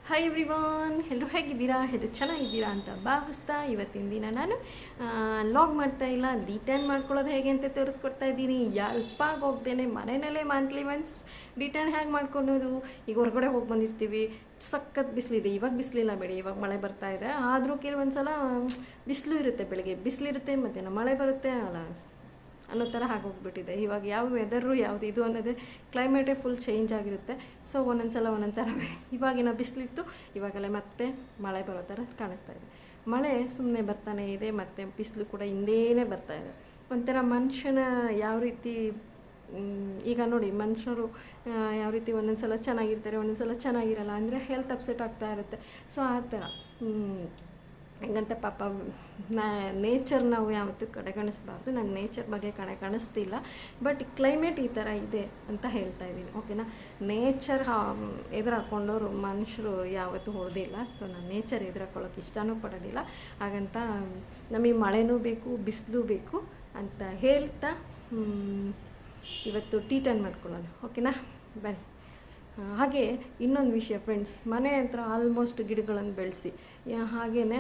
Hi everyone, ಎಲ್ಲರೂ ಹೇಗಿದ್ದೀರಾ? ಎಲ್ಲರೂ ಚೆನ್ನಾಗಿದ್ದೀರಾ ಅಂತ ಭಾವಿಸ್ತಾ ಇವತ್ತಿನ ದಿನ ನಾನು ಲಾಗ್ ಮಾಡ್ತಾ ಇಲ್ಲ, ಡಿಟೈನ್ ಮಾಡ್ಕೊಳ್ಳೋದು ಹೇಗೆ ಅಂತ ತೋರಿಸ್ಕೊಡ್ತಾ ಇದ್ದೀನಿ. ಯಾರು ಸ್ಪಾಗೆ ಹೋಗ್ದೇನೆ ಮನೆಯಲ್ಲೇ ಮಂತ್ಲಿ ಒನ್ಸ್ ಡಿಟೈನ್ ಹೇಗೆ ಮಾಡ್ಕೊಳೋದು. ಈಗ ಹೊರಗಡೆ ಹೋಗಿ ಬಂದಿರ್ತೀವಿ, ಸಖತ್ ಬಿಸಿಲಿದೆ. ಇವಾಗ ಬಿಸಿಲಿಲ್ಲ ಬೇಡಿ, ಇವಾಗ ಮಳೆ ಬರ್ತಾ ಇದೆ. ಆದರೂ ಕೆಲವೊಂದು ಸಲ ಬಿಸಿಲು ಇರುತ್ತೆ, ಬೆಳಗ್ಗೆ ಬಿಸಿಲಿರುತ್ತೆ, ಮಧ್ಯಾಹ್ನ ಮಳೆ ಬರುತ್ತೆ ಅಲ್ಲ ಅನ್ನೋ ಥರ ಆಗೋಗ್ಬಿಟ್ಟಿದೆ. ಇವಾಗ ಯಾವ ವೆದರು ಯಾವುದು ಇದು ಅನ್ನೋದೇ ಕ್ಲೈಮೇಟೇ ಫುಲ್ ಚೇಂಜ್ ಆಗಿರುತ್ತೆ. ಸೊ ಒಂದೊಂದು ಸಲ ಒಂದೊಂದು ಥರ ಇವಾಗಿನ ಬಿಸಿಲಿತ್ತು, ಇವಾಗಲೇ ಮತ್ತೆ ಮಳೆ ಬರೋ ಥರ ಕಾಣಿಸ್ತಾ ಇದೆ. ಮಳೆ ಸುಮ್ಮನೆ ಬರ್ತಾನೆ ಇದೆ, ಮತ್ತು ಬಿಸಿಲು ಕೂಡ ಹಿಂದೇನೆ ಬರ್ತಾ ಇದೆ. ಒಂಥರ ಮನುಷ್ಯನ ಯಾವ ರೀತಿ ಈಗ ನೋಡಿ, ಮನುಷ್ಯರು ಯಾವ ರೀತಿ ಒಂದೊಂದು ಸಲ ಚೆನ್ನಾಗಿರ್ತಾರೆ, ಒಂದೊಂದು ಸಲ ಚೆನ್ನಾಗಿರಲ್ಲ, ಅಂದರೆ ಹೆಲ್ತ್ ಅಪ್ಸೆಟ್ ಆಗ್ತಾ ಇರುತ್ತೆ. ಸೊ ಆ ಥರ ಹಂಗಂತ ಪಾಪ ನೇಚರ್ ನಾವು ಯಾವತ್ತೂ ಕಡೆಗಣಿಸ್ಬಾರ್ದು. ನಾನು ನೇಚರ್ ಬಗ್ಗೆ ಕಡೆಗಣಿಸ್ತಿಲ್ಲ, ಬಟ್ ಕ್ಲೈಮೇಟ್ ಈ ಥರ ಇದೆ ಅಂತ ಹೇಳ್ತಾ ಇದ್ದೀನಿ, ಓಕೆನಾ. ನೇಚರ್ ಎದುರಾಕೊಂಡವರು ಮನುಷ್ಯರು ಯಾವತ್ತೂ ಹೊಡೆದಿಲ್ಲ. ಸೊ ನಾನು ನೇಚರ್ ಎದುರಾಕೊಳ್ಳೋಕೆ ಇಷ್ಟನೂ ಪಡೋದಿಲ್ಲ. ಹಾಗಂತ ನಮಗೆ ಮಳೆನೂ ಬೇಕು, ಬಿಸಿಲು ಬೇಕು ಅಂತ ಹೇಳ್ತಾ ಇವತ್ತು ಟೀ ಟೈಮ್ ಮಾಡ್ಕೊಳ್ಳೋಣ, ಓಕೆನಾ. ಬನ್ನಿ. ಹಾಗೆ ಇನ್ನೊಂದು ವಿಷಯ ಫ್ರೆಂಡ್ಸ್, ಮನೆ ಹತ್ರ ಆಲ್ಮೋಸ್ಟ್ ಗಿಡಗಳನ್ನು ಬೆಳೆಸಿ, ಹಾಗೆಯೇ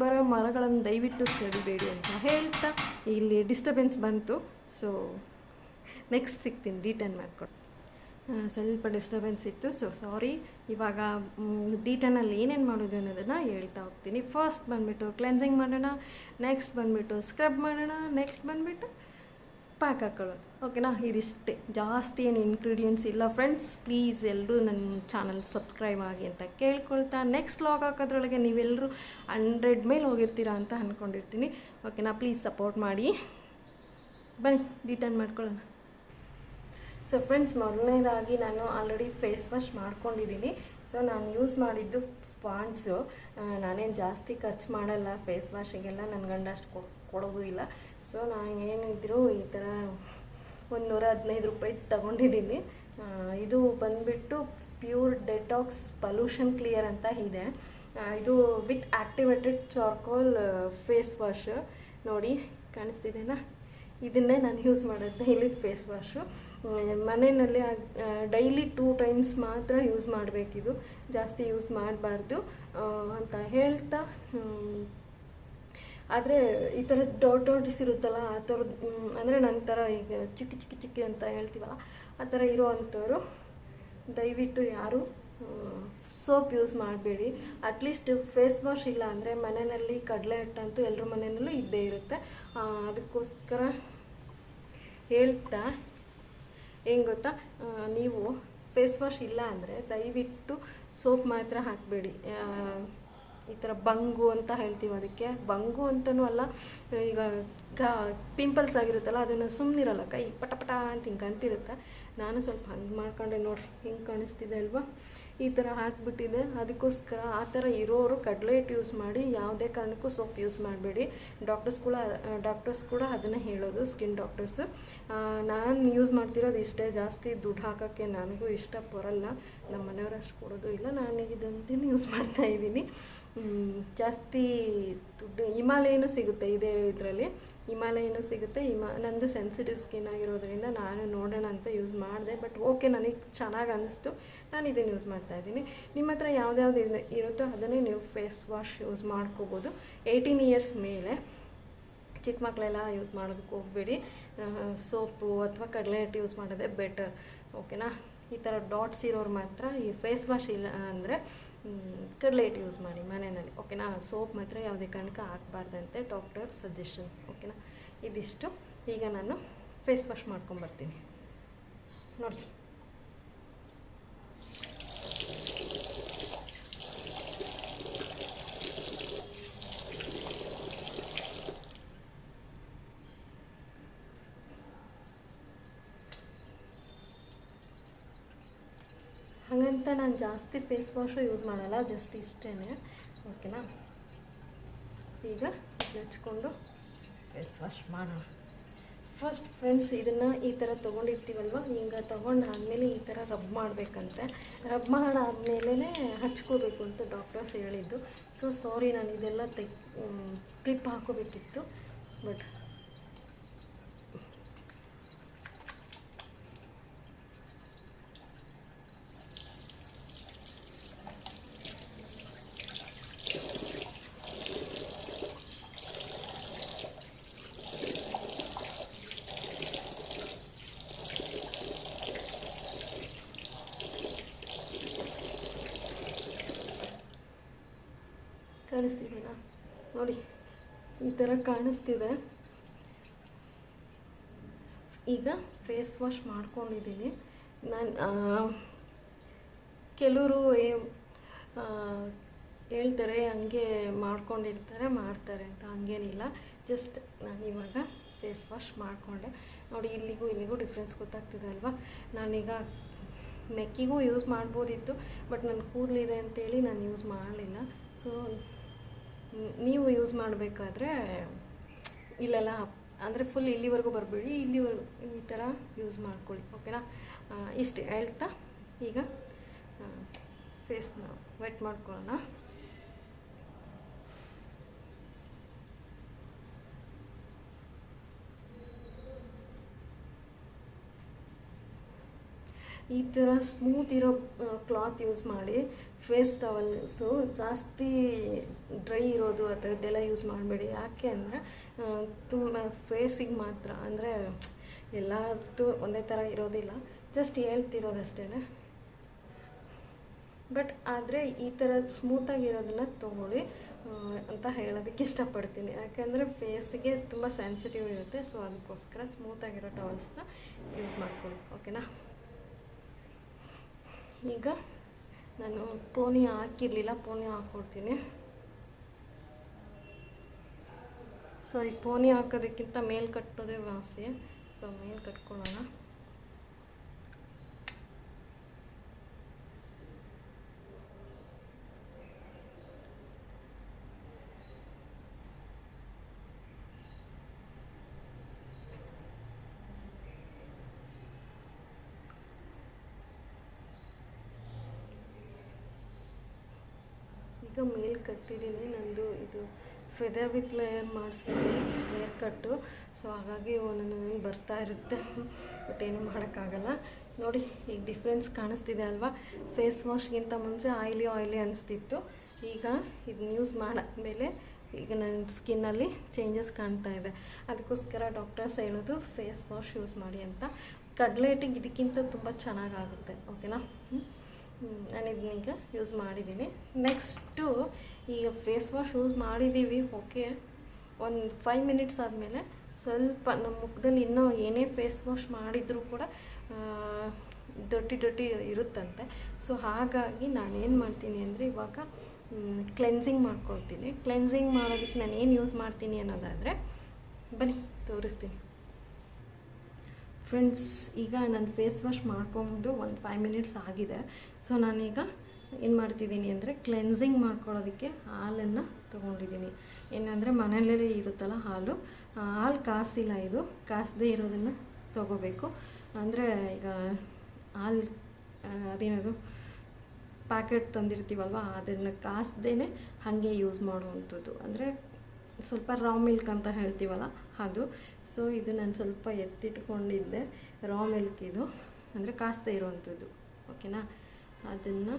ಬರೋ ಮರಗಳನ್ನು ದಯವಿಟ್ಟು ಕಡಿಬೇಡಿ ಅಂತ ಹೇಳ್ತಾ ಇಲ್ಲಿ ಡಿಸ್ಟರ್ಬೆನ್ಸ್ ಬಂತು. ಸೊ ನೆಕ್ಸ್ಟ್ ಸಿಗ್ತೀನಿ, ಡಿಟೈನ್ ಮಾಡ್ಕೊಡು. ಸ್ವಲ್ಪ ಡಿಸ್ಟರ್ಬೆನ್ಸ್ ಇತ್ತು, ಸೊ ಸಾರಿ. ಇವಾಗ ಡಿಟೈನಲ್ಲಿ ಏನೇನು ಮಾಡೋದು ಅನ್ನೋದನ್ನು ಹೇಳ್ತಾ ಹೋಗ್ತೀನಿ. ಫಸ್ಟ್ ಬಂದುಬಿಟ್ಟು ಕ್ಲೆನ್ಸಿಂಗ್ ಮಾಡೋಣ, ನೆಕ್ಸ್ಟ್ ಬಂದುಬಿಟ್ಟು ಸ್ಕ್ರಬ್ ಮಾಡೋಣ, ನೆಕ್ಸ್ಟ್ ಬಂದುಬಿಟ್ಟು ಪ್ಯಾಕ್ ಹಾಕೊಳ್ಳೋದು, ಓಕೆನಾ. ಇದಿಷ್ಟೇ, ಜಾಸ್ತಿ ಏನು ಇಂಗ್ರೀಡಿಯೆಂಟ್ಸ್ ಇಲ್ಲ ಫ್ರೆಂಡ್ಸ್. ಪ್ಲೀಸ್ ಎಲ್ಲರೂ ನನ್ನ ಚಾನಲ್ ಸಬ್ಸ್ಕ್ರೈಬ್ ಆಗಿ ಅಂತ ಕೇಳ್ಕೊಳ್ತಾ, ನೆಕ್ಸ್ಟ್ ಲಾಗ್ ಹಾಕೋದ್ರೊಳಗೆ ನೀವೆಲ್ಲರೂ 100 ಮೇಲೆ ಹೋಗಿರ್ತೀರಾ ಅಂತ ಅಂದ್ಕೊಂಡಿರ್ತೀನಿ, ಓಕೆನಾ. ಪ್ಲೀಸ್ ಸಪೋರ್ಟ್ ಮಾಡಿ. ಬನ್ನಿ ಡಿಟೈನ್ ಮಾಡ್ಕೊಳ್ಳೋಣ. ಸೊ ಫ್ರೆಂಡ್ಸ್, ಮೊದಲನೇದಾಗಿ ನಾನು ಆಲ್ರೆಡಿ ಫೇಸ್ ವಾಶ್ ಮಾಡ್ಕೊಂಡಿದ್ದೀನಿ. ಸೊ ನಾನು ಯೂಸ್ ಮಾಡಿದ್ದು ಪಾಂಡ್ಸು. ನಾನೇನು ಜಾಸ್ತಿ ಖರ್ಚು ಮಾಡಲ್ಲ ಫೇಸ್ ವಾಶಿಗೆಲ್ಲ, ನನ್ನ ಗಂಡ ಅಷ್ಟು ಕೊಡೋದು ಇಲ್ಲ. ಸೊ ನಾನು ಏನಿದ್ರು ಈ ಥರ 115 ರೂಪಾಯಿ ತಗೊಂಡಿದ್ದೀನಿ. ಇದು ಬಂದುಬಿಟ್ಟು ಪ್ಯೂರ್ ಡೆಟಾಕ್ಸ್ ಪೊಲ್ಯೂಷನ್ ಕ್ಲಿಯರ್ ಅಂತ ಇದೆ. ಇದು with activated charcoal face wash. ನೋಡಿ ಕಾಣಿಸ್ತಿದೆನಾ? ಇದನ್ನೇ ನಾನು ಯೂಸ್ ಮಾಡೋದು ಡೈಲಿ ಫೇಸ್ ವಾಶು. ಮನೆಯಲ್ಲಿ ಡೈಲಿ 2 ಟೈಮ್ಸ್ ಮಾತ್ರ ಯೂಸ್ ಮಾಡಬೇಕಿದು, ಜಾಸ್ತಿ ಯೂಸ್ ಮಾಡಬಾರ್ದು ಅಂತ ಹೇಳ್ತಾ, ಆದರೆ ಈ ಥರ ಡಾಟ್ಸ್ ಇರುತ್ತಲ್ಲ ಆ ಥರದ್ದು, ಅಂದರೆ ನನ್ನ ಥರ ಈಗ ಚಿಕ್ಕಿ ಅಂತ ಹೇಳ್ತೀವಲ್ಲ ಆ ಥರ ಇರೋ ಅಂಥವ್ರು ದಯವಿಟ್ಟು ಯಾರು ಸೋಪ್ ಯೂಸ್ ಮಾಡಬೇಡಿ. ಅಟ್ಲೀಸ್ಟ್ ಫೇಸ್ ವಾಶ್ ಇಲ್ಲ ಅಂದರೆ ಮನೆಯಲ್ಲಿ ಕಡಲೆ ಹಿಟ್ಟಂತೂ ಎಲ್ಲರ ಮನೆಯಲ್ಲೂ ಇದ್ದೇ ಇರುತ್ತೆ. ಅದಕ್ಕೋಸ್ಕರ ಹೇಳ್ತಾ, ಏನು ಗೊತ್ತಾ, ನೀವು ಫೇಸ್ ವಾಶ್ ಇಲ್ಲ ಅಂದರೆ ದಯವಿಟ್ಟು ಸೋಪ್ ಮಾತ್ರ ಹಾಕಬೇಡಿ. ಈ ಥರ ಬಂಗು ಅಂತ ಹೇಳ್ತೀವಿ, ಅದಕ್ಕೆ ಬಂಗು ಅಂತಲೂ ಅಲ್ಲ. ಈಗ ಪಿಂಪಲ್ಸ್ ಆಗಿರುತ್ತಲ್ಲ, ಅದನ್ನು ಸುಮ್ಮನಿರಲ್ಲ, ಕೈ ಪಟ ಅಂತ ಹಿಂಗೆ ಅಂತಿರುತ್ತೆ. ನಾನು ಸ್ವಲ್ಪ ಹಂಗೆ ಮಾಡ್ಕೊಂಡೆ, ನೋಡಿರಿ ಹಿಂಗೆ ಕಾಣಿಸ್ತಿದೆ ಅಲ್ವಾ, ಈ ಥರ ಹಾಕಿಬಿಟ್ಟಿದೆ. ಅದಕ್ಕೋಸ್ಕರ ಆ ಥರ ಇರೋರು ಕಡಲೆ ಹಿಟ್ಟು ಯೂಸ್ ಮಾಡಿ, ಯಾವುದೇ ಕಾರಣಕ್ಕೂ ಸೋಪ್ ಯೂಸ್ ಮಾಡಬೇಡಿ. ಡಾಕ್ಟರ್ಸ್ ಕೂಡ ಅದನ್ನು ಹೇಳೋದು, ಸ್ಕಿನ್ ಡಾಕ್ಟರ್ಸು. ನಾನು ಯೂಸ್ ಮಾಡ್ತಿರೋದು ಇಷ್ಟೇ, ಜಾಸ್ತಿ ದುಡ್ಡು ಹಾಕೋಕ್ಕೆ ನನಗೂ ಇಷ್ಟ ಬರಲ್ಲ, ನಮ್ಮ ಮನೆಯವರು ಅಷ್ಟು ಕೊಡೋದು ಇಲ್ಲ. ನಾನು ಇದೊಂದನ್ನು ಯೂಸ್ ಮಾಡ್ತಾಯಿದ್ದೀನಿ. ಜಾಸ್ತಿ ದುಡ್ಡು ಹಿಮಾಲಯನೂ ಸಿಗುತ್ತೆ ಇದೇ ಇದರಲ್ಲಿ, ಹಿಮಾಲಯನೂ ಸಿಗುತ್ತೆ. ನಂದು ಸೆನ್ಸಿಟಿವ್ ಸ್ಕಿನ್ ಆಗಿರೋದ್ರಿಂದ ನಾನು ನೋಡೋಣ ಅಂತ ಯೂಸ್ ಮಾಡಿದೆ, ಬಟ್ ಓಕೆ, ನನಗೆ ಚೆನ್ನಾಗಿ ಅನ್ನಿಸ್ತು, ನಾನು ಇದನ್ನು ಯೂಸ್ ಮಾಡ್ತಾಯಿದ್ದೀನಿ. ನಿಮ್ಮ ಹತ್ರ ಯಾವ್ದು ಇರುತ್ತೋ ಅದನ್ನೇ ನೀವು ಫೇಸ್ ವಾಶ್ ಯೂಸ್ ಮಾಡ್ಕೋಬೋದು. 18 ಇಯರ್ಸ್ ಮೇಲೆ, ಚಿಕ್ಕ ಮಕ್ಕಳೆಲ್ಲ ಯೂಸ್ ಮಾಡೋದಕ್ಕೆ ಹೋಗಬೇಡಿ. ಸೋಪು ಅಥವಾ ಕಡಲೆ ಹಿಟ್ಟು ಯೂಸ್ ಮಾಡೋದೇ ಬೆಟರ್, ಓಕೆನಾ. ಈ ಥರ ಡಾಟ್ಸ್ ಇರೋರು ಮಾತ್ರ ಈ ಫೇಸ್ ವಾಶ್ ಇಲ್ಲ ಅಂದರೆ ಕಡಲೆ ಹಿಟ್ಟು ಯೂಸ್ ಮಾಡಿ ಮನೆಯಲ್ಲಿ, ಓಕೆನಾ. ಸೋಪ್ ಮಾತ್ರ ಯಾವುದೇ ಕಾರಣಕ್ಕೆ ಹಾಕಬಾರ್ದಂತೆ ಡಾಕ್ಟರ್ ಸಜೆಷನ್ಸ್, ಓಕೆನಾ. ಇದಿಷ್ಟು. ಈಗ ನಾನು ಫೇಸ್ ವಾಶ್ ಮಾಡ್ಕೊಂಬರ್ತೀನಿ, ನೋಡಿ. ಹಾಗಂತ ನಾನು ಜಾಸ್ತಿ ಫೇಸ್ ವಾಶು ಯೂಸ್ ಮಾಡಲ್ಲ, ಜಸ್ಟ್ ಇಷ್ಟೇ, ಓಕೆನಾ. ಈಗ ಹಚ್ಕೊಂಡು ಫೇಸ್ ವಾಶ್ ಮಾಡೋಣ. ಫಸ್ಟ್ ಫ್ರೆಂಡ್ಸ್, ಇದನ್ನು ಈ ಥರ ತೊಗೊಂಡಿರ್ತೀವಲ್ವ, ಹಿಂಗೆ ತೊಗೊಂಡಾದ್ಮೇಲೆ ಈ ಥರ ರಬ್ ಮಾಡಬೇಕಂತೆ. ರಬ್ ಮಾಡಾದ್ಮೇಲೆ ಹಚ್ಕೋಬೇಕು ಅಂತ ಡಾಕ್ಟರ್ಸ್ ಹೇಳಿದ್ದು. ಸೊ ಸಾರಿ, ನಾನು ಇದೆಲ್ಲ ಕ್ಲಿಪ್ ಹಾಕೋಬೇಕಿತ್ತು, ಬಟ್ ಈ ಥರ ಕಾಣಿಸ್ತಿದೆ. ಈಗ ಫೇಸ್ ವಾಶ್ ಮಾಡ್ಕೊಂಡಿದ್ದೀನಿ ನಾನು. ಕೆಲವರು ಹೇಳ್ತಾರೆ ಹಂಗೆ ಮಾಡ್ಕೊಂಡಿರ್ತಾರೆ ಮಾಡ್ತಾರೆ ಅಂತ, ಹಂಗೇನಿಲ್ಲ. ಜಸ್ಟ್ ನಾನು ಇವಾಗ ಫೇಸ್ ವಾಶ್ ಮಾಡಿಕೊಂಡೆ ನೋಡಿ. ಇಲ್ಲಿಗೂ ಡಿಫ್ರೆನ್ಸ್ ಗೊತ್ತಾಗ್ತಿದೆ ಅಲ್ವಾ. ನಾನೀಗ ನೆಕ್ಕಿಗೂ ಯೂಸ್ ಮಾಡ್ಬೋದಿತ್ತು, ಬಟ್ ನನ್ನ ಕೂದಲಿದೆ ಅಂತೇಳಿ ನಾನು ಯೂಸ್ ಮಾಡಲಿಲ್ಲ. ಸೊ ನೀವು ಯೂಸ್ ಮಾಡಬೇಕಾದ್ರೆ ಇಲ್ಲೆಲ್ಲ ಅಂದರೆ ಫುಲ್ ಇಲ್ಲಿವರೆಗೂ ಬರಬೇಡಿ, ಇಲ್ಲಿವರೆಗೂ ಈ ಥರ ಯೂಸ್ ಮಾಡ್ಕೊಳ್ಳಿ, ಓಕೆನಾ. ಇಷ್ಟು ಹೇಳ್ತಾ ಈಗ ಫೇಸ್ನ ವೆಟ್ ಮಾಡ್ಕೊಳ್ಳೋಣ. ಈ ಥರ ಸ್ಮೂತ್ ಇರೋ ಕ್ಲಾತ್ ಯೂಸ್ ಮಾಡಿ. ಫೇಸ್ ಟವಲ್ಸು ಜಾಸ್ತಿ ಡ್ರೈ ಇರೋದು ಆ ಥರದ್ದೆಲ್ಲ ಯೂಸ್ ಮಾಡಬೇಡಿ. ಯಾಕೆ ಅಂದರೆ ತುಂಬ ಫೇಸಿಗೆ ಮಾತ್ರ, ಅಂದರೆ ಎಲ್ಲದೂ ಒಂದೇ ಥರ ಇರೋದಿಲ್ಲ, ಜಸ್ಟ್ ಹೇಳ್ತಿರೋದಷ್ಟೇ. ಬಟ್ ಆದರೆ ಈ ಥರ ಸ್ಮೂತಾಗಿರೋದನ್ನ ತೊಗೊಳ್ಳಿ ಅಂತ ಹೇಳೋದಕ್ಕೆ ಇಷ್ಟಪಡ್ತೀನಿ. ಯಾಕೆಂದರೆ ಫೇಸಿಗೆ ತುಂಬ ಸೆನ್ಸಿಟಿವ್ ಇರುತ್ತೆ. ಸೊ ಅದಕ್ಕೋಸ್ಕರ ಸ್ಮೂತಾಗಿರೋ ಟವಲ್ಸ್ನ ಯೂಸ್ ಮಾಡ್ಕೊಳ್ಳಿ, ಓಕೆನಾ. ಈಗ ನಾನು ಪೋನಿ ಹಾಕಿರಲಿಲ್ಲ, ಪೋನಿ ಹಾಕ್ಕೊಡ್ತೀನಿ. ಸಾರಿ, ಪೋನಿ ಹಾಕೋದಕ್ಕಿಂತ ಮೇಲ್ ಕಟ್ಟೋದೇ ವಾಸಿ. ಸೊ ಮೇಲ್ ಕಟ್ಕೊಳ್ಳೋಣ. ಈಗ ಮೇಲ್ ಕಟ್ಟಿದ್ದೀನಿ. ನಂದು ಇದು ಫೆದರ್ ವಿತ್ ಲೇಯರ್ ಮಾಡಿಸಿದ್ದೀನಿ ಹೇರ್ ಕಟ್ಟು. ಸೊ ಹಾಗಾಗಿ ಒಂದೊಂದು ಬರ್ತಾ ಇರುತ್ತೆ, ಬಟ್ ಏನು ಮಾಡೋಕ್ಕಾಗಲ್ಲ. ನೋಡಿ ಈಗ ಡಿಫ್ರೆನ್ಸ್ ಕಾಣಿಸ್ತಿದೆ ಅಲ್ವಾ. ಫೇಸ್ ವಾಶ್ಗಿಂತ ಮುಂಚೆ ಆಯ್ಲಿ ಅನಿಸ್ತಿತ್ತು. ಈಗ ಇದನ್ನ ಯೂಸ್ ಮಾಡಾದ್ಮೇಲೆ ಈಗ ನನ್ನ ಸ್ಕಿನ್ನಲ್ಲಿ ಚೇಂಜಸ್ ಕಾಣ್ತಾ ಇದೆ. ಅದಕ್ಕೋಸ್ಕರ ಡಾಕ್ಟರ್ಸ್ ಹೇಳೋದು ಫೇಸ್ ವಾಶ್ ಯೂಸ್ ಮಾಡಿ ಅಂತ. ಕಡಲೆ ಹಿಟ್ಟಿಗೆ ಇದಕ್ಕಿಂತ ತುಂಬ ಚೆನ್ನಾಗಾಗುತ್ತೆ, ಓಕೆನಾ. ನಾನು ಇದನ್ನೀಗ ಯೂಸ್ ಮಾಡಿದ್ದೀನಿ. ನೆಕ್ಸ್ಟು ಈಗ ಫೇಸ್ ವಾಶ್ ಯೂಸ್ ಮಾಡಿದ್ದೀವಿ, ಓಕೆ. ಒಂದು 5 ಮಿನಿಟ್ಸ್ ಆದಮೇಲೆ ಸ್ವಲ್ಪ ನಮ್ಮ ಮುಖದಲ್ಲಿ ಇನ್ನೂ ಏನೇ ಫೇಸ್ ವಾಶ್ ಮಾಡಿದರೂ ಕೂಡ ಡರ್ಟಿ ಇರುತ್ತಂತೆ. ಸೊ ಹಾಗಾಗಿ ನಾನೇನು ಮಾಡ್ತೀನಿ ಅಂದರೆ ಇವಾಗ ಕ್ಲೆನ್ಸಿಂಗ್ ಮಾಡ್ಕೊಳ್ತೀನಿ. ಕ್ಲೆನ್ಸಿಂಗ್ ಮಾಡೋದಕ್ಕೆ ನಾನು ಏನು ಯೂಸ್ ಮಾಡ್ತೀನಿ ಅನ್ನೋದಾದರೆ ಬನ್ನಿ ತೋರಿಸ್ತೀನಿ. ಫ್ರೆಂಡ್ಸ್, ಈಗ ನಾನು ಫೇಸ್ ವಾಶ್ ಮಾಡ್ಕೊಂಡು ಒಂದು 5 ಮಿನಿಟ್ಸ್ ಆಗಿದೆ. ಸೊ ನಾನೀಗ ಏನು ಮಾಡ್ತಿದ್ದೀನಿ ಅಂದರೆ ಕ್ಲೆನ್ಸಿಂಗ್ ಮಾಡ್ಕೊಳ್ಳೋದಕ್ಕೆ ಹಾಲನ್ನು ತೊಗೊಂಡಿದ್ದೀನಿ. ಏನಂದರೆ ಮನೆಯಲ್ಲೇ ಇರುತ್ತಲ್ಲ ಹಾಲು ಕಾಸಿಲ್ಲ, ಇದು ಕಾಸದೇ ಇರೋದನ್ನು ತೊಗೋಬೇಕು. ಅಂದರೆ ಈಗ ಹಾಲು ಅದೇನದು ಪ್ಯಾಕೆಟ್ ತಂದಿರ್ತೀವಲ್ವ, ಅದನ್ನು ಕಾಸ್ದೇ ಹಾಗೆ ಯೂಸ್ ಮಾಡುವಂಥದ್ದು. ಅಂದರೆ ಸ್ವಲ್ಪ ರಾ ಮಿಲ್ಕ್ ಅಂತ ಹೇಳ್ತೀವಲ್ಲ ಅದು. ಸೊ ಇದು ನಾನು ಸ್ವಲ್ಪ ಎತ್ತಿಟ್ಕೊಂಡಿದ್ದೆ ರಾ ಮಿಲ್ಕ್, ಇದು ಅಂದರೆ ಕಾಸ್ತಾ ಇರೋವಂಥದ್ದು, ಓಕೆನಾ. ಅದನ್ನು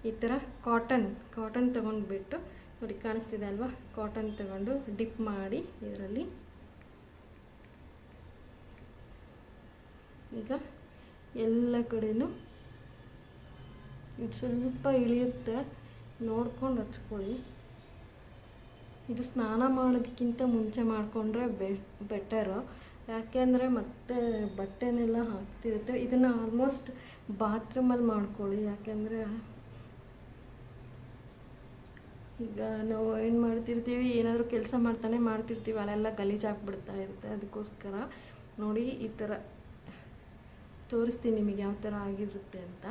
ಈ ಥರ ಕಾಟನ್ ತೊಗೊಂಡ್ಬಿಟ್ಟು ನೋಡಿ, ಕಾಣಿಸ್ತಿದೆ ಅಲ್ವಾ. ಕಾಟನ್ ತೊಗೊಂಡು ಡಿಪ್ ಮಾಡಿ ಇದರಲ್ಲಿ ಈಗ ಎಲ್ಲ ಕಡೆಯೂ ಇದು ಸ್ವಲ್ಪ ಇಳಿಯುತ್ತೆ, ನೋಡ್ಕೊಂಡು ಹಚ್ಕೊಳ್ಳಿ. ಇದು ಸ್ನಾನ ಮಾಡೋದಕ್ಕಿಂತ ಮುಂಚೆ ಮಾಡಿಕೊಂಡ್ರೆ ಬೆಟರು. ಯಾಕೆಂದರೆ ಮತ್ತೆ ಬಟ್ಟೆನೆಲ್ಲ ಹಾಕ್ತಿರುತ್ತೆ. ಇದನ್ನು ಆಲ್ಮೋಸ್ಟ್ ಬಾತ್ರೂಮಲ್ಲಿ ಮಾಡ್ಕೊಳ್ಳಿ. ಯಾಕೆಂದರೆ ಈಗ ನಾವು ಏನು ಮಾಡ್ತಿರ್ತೀವಿ, ಏನಾದರೂ ಕೆಲಸ ಮಾಡ್ತಿರ್ತೀವಿ, ಅಲ್ಲೆಲ್ಲ ಗಲೀಜಾಗ್ಬಿಡ್ತಾ ಇರುತ್ತೆ. ಅದಕ್ಕೋಸ್ಕರ ನೋಡಿ ಈ ಥರ ತೋರಿಸ್ತೀನಿ ನಿಮಗೆ ಯಾವ ಥರ ಆಗಿರುತ್ತೆ ಅಂತ.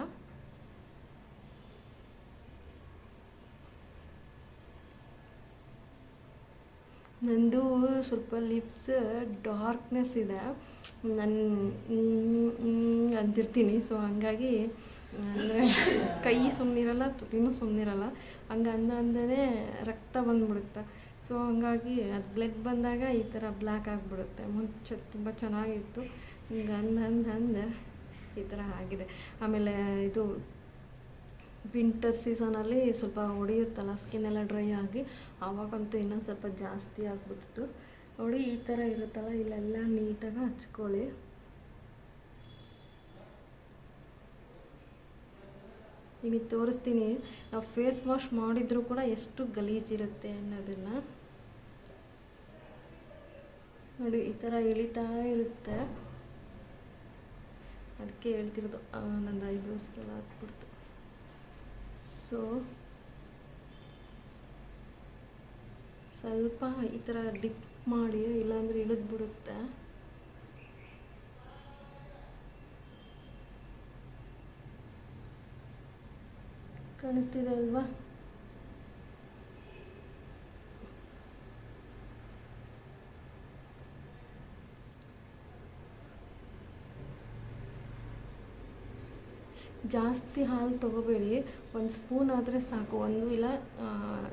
ನಂದು ಸ್ವಲ್ಪ ಲಿಪ್ಸ್ ಡಾರ್ಕ್ನೆಸ್ ಇದೆ, ಅಂತಿರ್ತೀನಿ. ಸೊ ಹಂಗಾಗಿ ಅಂದರೆ ಕೈ ಸುಮ್ಮನಿರಲ್ಲ, ತುಟಿನೂ ಸುಮ್ಮನಿರಲ್ಲ. ಹಂಗೆ ಅಂದೇ ರಕ್ತ ಬಂದುಬಿಡುತ್ತೆ. ಸೊ ಹಂಗಾಗಿ ಅದು ಬ್ಲಡ್ ಬಂದಾಗ ಈ ಥರ ಬ್ಲ್ಯಾಕ್ ಆಗಿಬಿಡುತ್ತೆ. ಮುಂಚೆ ತುಂಬ ಚೆನ್ನಾಗಿತ್ತು, ಹಿಂಗೆ ಅಂದು ಈ ಥರ ಆಗಿದೆ. ಆಮೇಲೆ ಇದು ವಿಂಟರ್ ಸೀಸನಲ್ಲಿ ಸ್ವಲ್ಪ ಹೊಡೆಯುತ್ತಲ್ಲ, ಸ್ಕಿನ್ನೆಲ್ಲ ಡ್ರೈ ಆಗಿ, ಆವಾಗಂತೂ ಇನ್ನೊಂದು ಸ್ವಲ್ಪ ಜಾಸ್ತಿ ಆಗಿಬಿಡ್ತು. ನೋಡಿ ಈ ಥರ ಇರುತ್ತಲ್ಲ, ಇಲ್ಲೆಲ್ಲ ನೀಟಾಗಿ ಹಚ್ಕೊಳ್ಳಿ. ನಿಮಗೆ ತೋರಿಸ್ತೀನಿ ನಾವು ಫೇಸ್ ವಾಶ್ ಮಾಡಿದರೂ ಕೂಡ ಎಷ್ಟು ಗಲೀಜಿರುತ್ತೆ ಅನ್ನೋದನ್ನು. ನೋಡಿ ಈ ಥರ ಇಳಿತಾ ಇರುತ್ತೆ. ಅದಕ್ಕೆ ಹೇಳ್ತಿರೋದು ನಂದು ಐಬ್ರೋಸ್ಗೆಲ್ಲ ಹತ್ಬಿಡ್ತು. ಸೊ ಸ್ವಲ್ಪ ಈ ಥರ ಡಿಪ್ ಮಾಡಿ, ಇಲ್ಲಾಂದರೆ ಇಳಿದ್ಬಿಡುತ್ತೆ. ಕಾಣಿಸ್ತಿದೆ ಅಲ್ವಾ? ಜಾಸ್ತಿ ಹಾಲು ತೊಗೋಬೇಡಿ, 1 ಸ್ಪೂನ್ ಆದರೆ ಸಾಕು. ಒಂದು ಇಲ್ಲ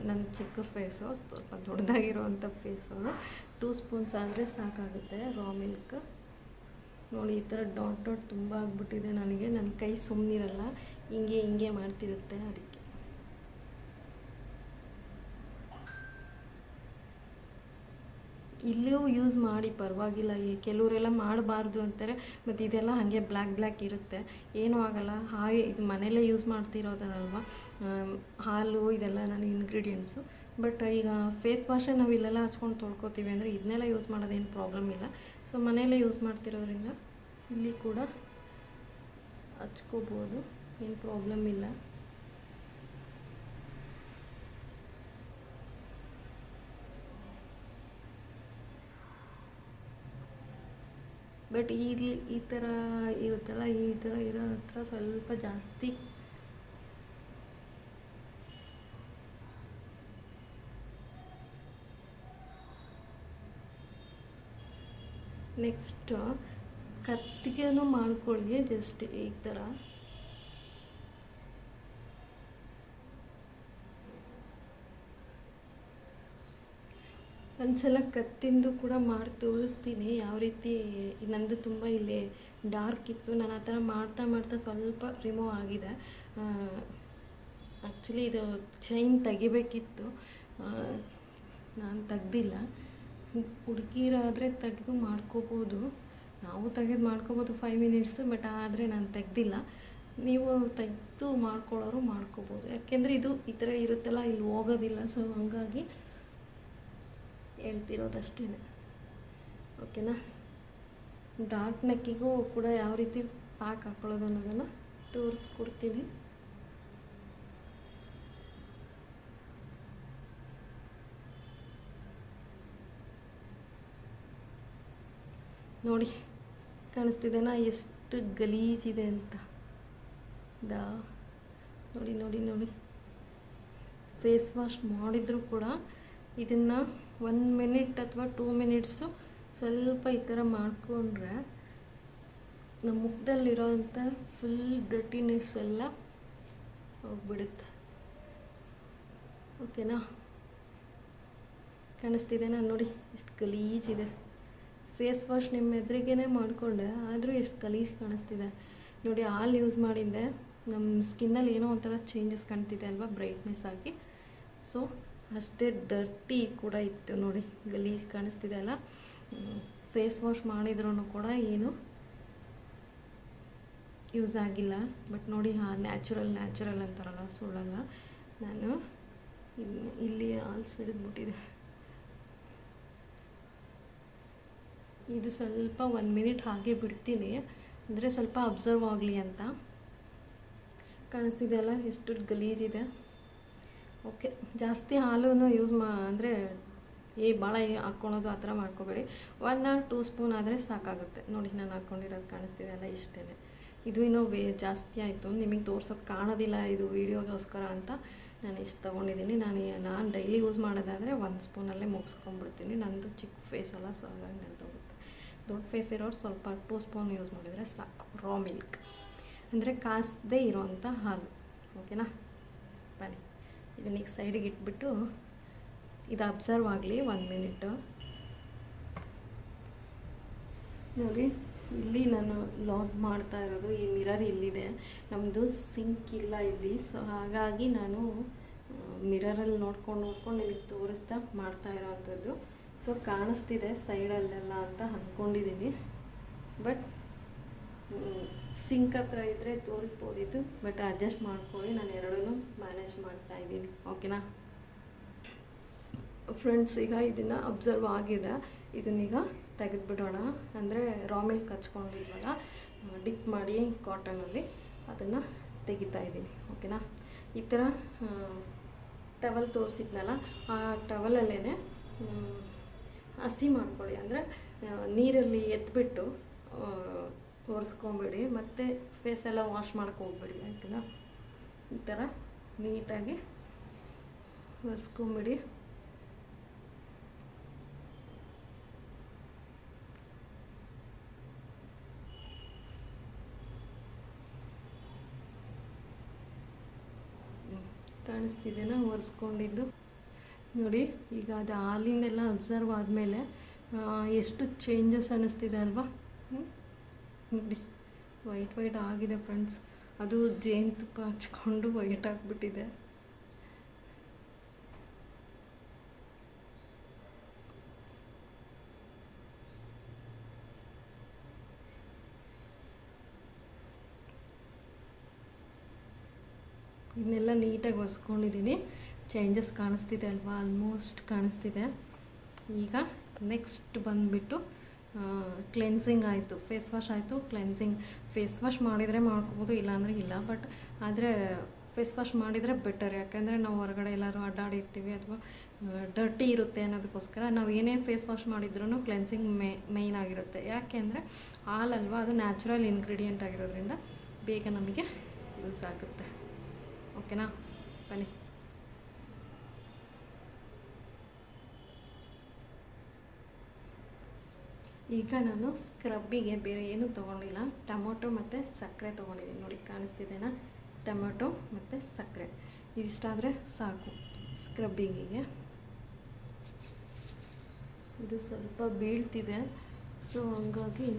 ನನ್ನ ಚಿಕ್ಕ ಫೇಸು, ಸ್ವಲ್ಪ ದೊಡ್ಡದಾಗಿರೋವಂಥ ಫೇಸು, 2 ಸ್ಪೂನ್ಸ್ ಆದರೆ ಸಾಕಾಗುತ್ತೆ ರಾ ಮಿಲ್ಕ್. ನೋಡಿ ಈ ಥರ ಡಾಟ್ ಡಾಟ್ ತುಂಬ ಆಗಿಬಿಟ್ಟಿದೆ ನನಗೆ. ನನ್ನ ಕೈ ಸುಮ್ಮನಿರಲ್ಲ, ಹಿಂಗೆ ಮಾಡ್ತಿರುತ್ತೆ. ಅದಕ್ಕೆ ಇಲ್ಲಿಯೂ ಯೂಸ್ ಮಾಡಿ ಪರವಾಗಿಲ್ಲ. ಕೆಲವರೆಲ್ಲ ಮಾಡಬಾರ್ದು ಅಂತಾರೆ, ಮತ್ತು ಇದೆಲ್ಲ ಹಾಗೆ ಬ್ಲ್ಯಾಕ್ ಇರುತ್ತೆ, ಏನೂ ಆಗೋಲ್ಲ. ಇದು ಮನೆಯಲ್ಲೇ ಯೂಸ್ ಮಾಡ್ತಿರೋದಲ್ವ, ಹಾಲು ಇದೆಲ್ಲ ನನ್ನ ಇಂಗ್ರೀಡಿಯೆಂಟ್ಸು. ಬಟ್ ಈಗ ಫೇಸ್ ವಾಶೇ ನಾವು ಇಲ್ಲೆಲ್ಲ ಹಚ್ಕೊಂಡು ತೊಳ್ಕೊತೀವಿ ಅಂದರೆ ಇದನ್ನೆಲ್ಲ ಯೂಸ್ ಮಾಡೋದೇನು ಪ್ರಾಬ್ಲಮ್ ಇಲ್ಲ. ಸೊ ಮನೆಯಲ್ಲೇ ಯೂಸ್ ಮಾಡ್ತಿರೋದ್ರಿಂದ ಇಲ್ಲಿ ಕೂಡ ಹಚ್ಕೋಬೋದು, ಏನು ಪ್ರಾಬ್ಲಮ್ ಇಲ್ಲ. ಬಟ್ ಇಲ್ಲಿ ಈ ಥರ ಇರುತ್ತಲ್ಲ, ಈ ಥರ ಇರೋ ಹತ್ರ ಸ್ವಲ್ಪ ಜಾಸ್ತಿ ನೆಕ್ಸ್ಟ್ ಕತ್ತಿಗೆನೂ ಮಾಡ್ಕೊಳ್ಳಿ. ಜಸ್ಟ್ ಈ ಥರ ಒಂದ್ಸಲ ಕತ್ತಿಂದು ಕೂಡ ಮಾಡಿ ತೋರಿಸ್ತೀನಿ ಯಾವ ರೀತಿ. ನಂದು ತುಂಬ ಇಲ್ಲಿ ಡಾರ್ಕ್ ಇತ್ತು, ನಾನು ಆ ಥರ ಮಾಡ್ತಾ ಸ್ವಲ್ಪ ರಿಮೂವ್ ಆಗಿದೆ. ಆ್ಯಕ್ಚುಲಿ ಇದು ಚೈನ್ ತೆಗಿಬೇಕಿತ್ತು, ನಾನು ತೆಗ್ದಿಲ್ಲ. ಹುಡುಗಿರಾದರೆ ತೆಗೆದು ಮಾಡ್ಕೋಬೋದು, ನಾವು ತೆಗೆದು ಮಾಡ್ಕೋಬೋದು 5 ಮಿನಿಟ್ಸು. ಬಟ್ ಆದರೆ ನಾನು ತೆಗ್ದಿಲ್ಲ. ನೀವು ತೆಗೆದು ಮಾಡ್ಕೊಳ್ಳೋರು ಮಾಡ್ಕೋಬೋದು, ಯಾಕೆಂದರೆ ಇದು ಈ ಥರ ಇರುತ್ತಲ್ಲ, ಇಲ್ಲಿ ಹೋಗೋದಿಲ್ಲ. ಸೊ ಹಂಗಾಗಿ ಹೇಳ್ತಿರೋದಷ್ಟೇ. ಓಕೆನಾ? ಡಾರ್ಕ್ ನೆಕ್ಕಿಗೂ ಕೂಡ ಯಾವ ರೀತಿ ಪ್ಯಾಕ್ ಹಾಕ್ಕೊಳ್ಳೋದು ಅನ್ನೋದನ್ನು ತೋರಿಸ್ಕೊಡ್ತೀನಿ. ನೋಡಿ ಕಾಣಿಸ್ತಿದೆನಾ ಎಷ್ಟು ಗಲೀಜಿದೆ ಅಂತ. ನೋಡಿ ಫೇಸ್ ವಾಶ್ ಮಾಡಿದರೂ ಕೂಡ ಇದನ್ನು 1 ಮಿನಿಟ್ ಅಥವಾ 2 ಮಿನಿಟ್ಸು ಸ್ವಲ್ಪ ಈ ಥರ ಮಾಡಿಕೊಂಡ್ರೆ ನಮ್ಮ ಮುಖದಲ್ಲಿರೋಂಥ ಫುಲ್ ಡರ್ಟಿನೆಸ್ ಎಲ್ಲ ಹೋಗ್ಬಿಡುತ್ತೆ. ಓಕೆನಾ? ಕಾಣಿಸ್ತಿದೆನಾ? ನೋಡಿ ಎಷ್ಟು ಗಲೀಜಿದೆ. ಫೇಸ್ ವಾಶ್ ನಿಮ್ಮ ಎದುರಿಗೇ ಮಾಡಿಕೊಂಡೆ, ಆದರೂ ಎಷ್ಟು ಗಲೀಜು ಕಾಣಿಸ್ತಿದೆ. ನೋಡಿ ಹಾಲು ಯೂಸ್ ಮಾಡಿದ್ದೆ, ನಮ್ಮ ಸ್ಕಿನ್ನಲ್ಲಿ ಏನೋ ಒಂಥರ ಚೇಂಜಸ್ ಕಾಣ್ತಿದೆ ಅಲ್ವಾ, ಬ್ರೈಟ್ನೆಸ್ ಆಗಿ. ಸೊ ಅಷ್ಟೇ ಡರ್ಟಿ ಕೂಡ ಇತ್ತು. ನೋಡಿ ಗಲೀಜು ಕಾಣಿಸ್ತಿದೆ ಅಲ್ಲ. ಫೇಸ್ ವಾಶ್ ಮಾಡಿದ್ರೂ ಕೂಡ ಏನು ಯೂಸ್ ಆಗಿಲ್ಲ. ಬಟ್ ನೋಡಿ ನ್ಯಾಚುರಲ್ ಅಂತಾರಲ್ಲ, ಸುಳ್ಳಲ್ಲ. ನಾನು ಇಲ್ಲಿ ಹಾಲು ಸಿಡಿದ್ಬಿಟ್ಟಿದೆ. ಇದು ಸ್ವಲ್ಪ 1 ಮಿನಿಟ್ ಹಾಗೆ ಬಿಡ್ತೀನಿ, ಅಂದರೆ ಸ್ವಲ್ಪ ಅಬ್ಸರ್ವ್ ಆಗಲಿ ಅಂತ. ಕಾಣಿಸ್ತಿದೆ ಅಲ್ಲ ಎಷ್ಟು ಗಲೀಜಿದೆ. ಓಕೆ, ಜಾಸ್ತಿ ಹಾಲು ಯೂಸ್ ಅಂದರೆ ಭಾಳ ಹಾಕ್ಕೊಳೋದು ಆ ಥರ ಮಾಡ್ಕೋಬೇಡಿ. 1 or 2 ಸ್ಪೂನ್ ಆದರೆ ಸಾಕಾಗುತ್ತೆ. ನೋಡಿ ನಾನು ಹಾಕ್ಕೊಂಡಿರೋದು ಕಾಣಿಸ್ತಿದೆ ಅಲ್ಲ, ಇಷ್ಟೇ. ಇದು ಇನ್ನೂ ಜಾಸ್ತಿ ಆಯಿತು, ನಿಮಗೆ ತೋರ್ಸೋಕ್ಕೆ ಕಾಣೋದಿಲ್ಲ, ಇದು ವೀಡಿಯೋಗೋಸ್ಕರ ಅಂತ ನಾನು ಇಷ್ಟು ತೊಗೊಂಡಿದ್ದೀನಿ. ನಾನು ಡೈಲಿ ಯೂಸ್ ಮಾಡೋದಾದರೆ 1 ಸ್ಪೂನಲ್ಲೇ ಮುಗಿಸ್ಕೊಂಡ್ಬಿಡ್ತೀನಿ. ನಂದು ಚಿಕ್ಕ ಫೇಸ್ ಅಲ್ಲ, ಸೊ ಹಾಗಾಗಿ ನಾನು ತೊಗೊಳ್ತೀನಿ. ದೊಡ್ಡ ಫೇಸ್ ಇರೋರು ಸ್ವಲ್ಪ 2 ಸ್ಪೂನ್ ಯೂಸ್ ಮಾಡಿದರೆ ಸಾಕು. ರಾ ಮಿಲ್ಕ್ ಅಂದರೆ ಕಾಸದೇ ಇರೋವಂಥ ಹಾಲು. ಓಕೆನಾ? ಬನ್ನಿ ಇದನ್ನ ಈಗ ಸೈಡಿಗೆ ಇಟ್ಬಿಟ್ಟು ಇದು ಅಬ್ಸರ್ವ್ ಆಗಲಿ 1 ಮಿನಿಟು. ನೋಡಿ ಇಲ್ಲಿ ನಾನು ಲಾಗ್ ಮಾಡ್ತಾ ಇರೋದು, ಈ ಮಿರರ್ ಇಲ್ಲಿದೆ. ನಮ್ಮದು ಸಿಂಕ್ ಇಲ್ಲ ಇಲ್ಲಿ, ಸೊ ಹಾಗಾಗಿ ನಾನು ಮಿರರಲ್ಲಿ ನೋಡ್ಕೊಂಡು ನಿಮಗೆ ತೋರಿಸ್ತಾ ಮಾಡ್ತಾ ಇರೋವಂಥದ್ದು. ಸೊ ಕಾಣಿಸ್ತಿದೆ ಸೈಡಲ್ಲೆಲ್ಲ ಅಂತ ಅಂದ್ಕೊಂಡಿದ್ದೀನಿ. ಬಟ್ ಸಿಂಕ್ ಹತ್ರ ಇದ್ದರೆ ತೋರಿಸ್ಬೋದಿತ್ತು, ಬಟ್ ಅಡ್ಜಸ್ಟ್ ಮಾಡ್ಕೊಳ್ಳಿ. ನಾನು ಎರಡೂ ಮ್ಯಾನೇಜ್ ಮಾಡ್ತಾಯಿದ್ದೀನಿ. ಓಕೆನಾ? ಫ್ರೆಂಡ್ಸ್, ಈಗ ಇದನ್ನು ಅಬ್ಸರ್ವ್ ಆಗಿದೆ. ಇದನ್ನೀಗ ತೆಗೆದುಬಿಡೋಣ. ಅಂದರೆ ರಾ ಮಿಲ್ಕ್ ಹಚ್ಕೊಂಡಿದ್ವಲ್ಲ, ಡಿಪ್ ಮಾಡಿ ಕಾಟನಲ್ಲಿ ಅದನ್ನು ತೆಗಿತಾ ಇದ್ದೀನಿ. ಓಕೆನಾ? ಈ ಥರ ಟವಲ್ ತೋರಿಸಿದ್ನಲ್ಲ, ಆ ಟವಲಲ್ಲೇ ಹಸಿ ಮಾಡ್ಕೊಳ್ಳಿ. ಅಂದರೆ ನೀರಲ್ಲಿ ಎತ್ಬಿಟ್ಟು ಒರೆಸ್ಕೊಂಬಿಡಿ, ಮತ್ತು ಫೇಸೆಲ್ಲ ವಾಶ್ ಹೋಗ್ಬೇಡಿ. ಆಯ್ತಲ್ಲ? ಈ ಥರ ನೀಟಾಗಿ ಒರೆಸ್ಕೊಂಬಿಡಿ. ಕಾಣಿಸ್ತಿದೆನಾ ಒರೆಸ್ಕೊಂಡಿದ್ದು? ನೋಡಿ, ಈಗ ಅದು ಹಾಲಿಂದೆಲ್ಲ ಅಬ್ಸರ್ವ್ ಆದಮೇಲೆ ಎಷ್ಟು ಚೇಂಜಸ್ ಅನ್ನಿಸ್ತಿದೆ ಅಲ್ವಾ? ನೋಡಿ, ವೈಟ್ ಆಗಿದೆ ಫ್ರೆಂಡ್ಸ್. ಅದು ಜೇನುತುಪ್ಪ ಹಚ್ಕೊಂಡು ವೈಟ್ ಆಗಿಬಿಟ್ಟಿದೆ. ಇದನ್ನೆಲ್ಲ ನೀಟಾಗಿ ಒರೆಸ್ಕೊಂಡಿದ್ದೀನಿ. ಚೇಂಜಸ್ ಕಾಣಿಸ್ತಿದೆ ಅಲ್ವಾ? ಆಲ್ಮೋಸ್ಟ್ ಕಾಣಿಸ್ತಿದೆ. ಈಗ ನೆಕ್ಸ್ಟ್ ಬಂದುಬಿಟ್ಟು ಕ್ಲೆನ್ಸಿಂಗ್ ಆಯಿತು, ಫೇಸ್ ವಾಶ್ ಆಯಿತು, ಕ್ಲೆನ್ಸಿಂಗ್. ಫೇಸ್ ವಾಶ್ ಮಾಡಿದರೆ ಮಾಡ್ಕೋಬೋದು, ಇಲ್ಲಾಂದರೆ ಇಲ್ಲ. ಬಟ್ ಆದರೆ ಫೇಸ್ ವಾಶ್ ಮಾಡಿದರೆ ಬೆಟರ್. ಯಾಕೆಂದರೆ ನಾವು ಹೊರಗಡೆ ಎಲ್ಲರೂ ಅಡ್ಡಾಡಿರ್ತೀವಿ ಅಥವಾ ಡರ್ಟಿ ಇರುತ್ತೆ ಅನ್ನೋದಕ್ಕೋಸ್ಕರ ನಾವು ಏನೇ ಫೇಸ್ ವಾಶ್ ಮಾಡಿದ್ರೂ ಕ್ಲೆನ್ಸಿಂಗ್ ಮೇಯ್ನ್ ಆಗಿರುತ್ತೆ. ಯಾಕೆ ಅಂದರೆ ಹಾಲಲ್ವಾ, ಅದು ನ್ಯಾಚುರಲ್ ಇಂಗ್ರೀಡಿಯೆಂಟ್ ಆಗಿರೋದ್ರಿಂದ ಬೇಗ ನಮಗೆ ಯೂಸ್ ಆಗುತ್ತೆ. ಓಕೆನಾ? ಬನ್ನಿ. ಈಗ ನಾನು ಸ್ಕ್ರಬ್ಬಿಗೆ ಬೇರೆ ಏನೂ ತೊಗೊಂಡಿಲ್ಲ. ಟೊಮೊಟೊ ಮತ್ತು ಸಕ್ಕರೆ ತೊಗೊಂಡಿದ್ದೀನಿ. ನೋಡಿ, ಕಾಣಿಸ್ತಿದೆನಾ? ಟೊಮೊಟೊ ಮತ್ತು ಸಕ್ಕರೆ ಇದಿಷ್ಟಾದರೆ ಸಾಕು ಸ್ಕ್ರಬ್ಬಿಂಗಿಗೆ. ಇದು ಸ್ವಲ್ಪ ಬೀಳ್ತಿದೆ, ಸೊ ಹಂಗಾಗಿ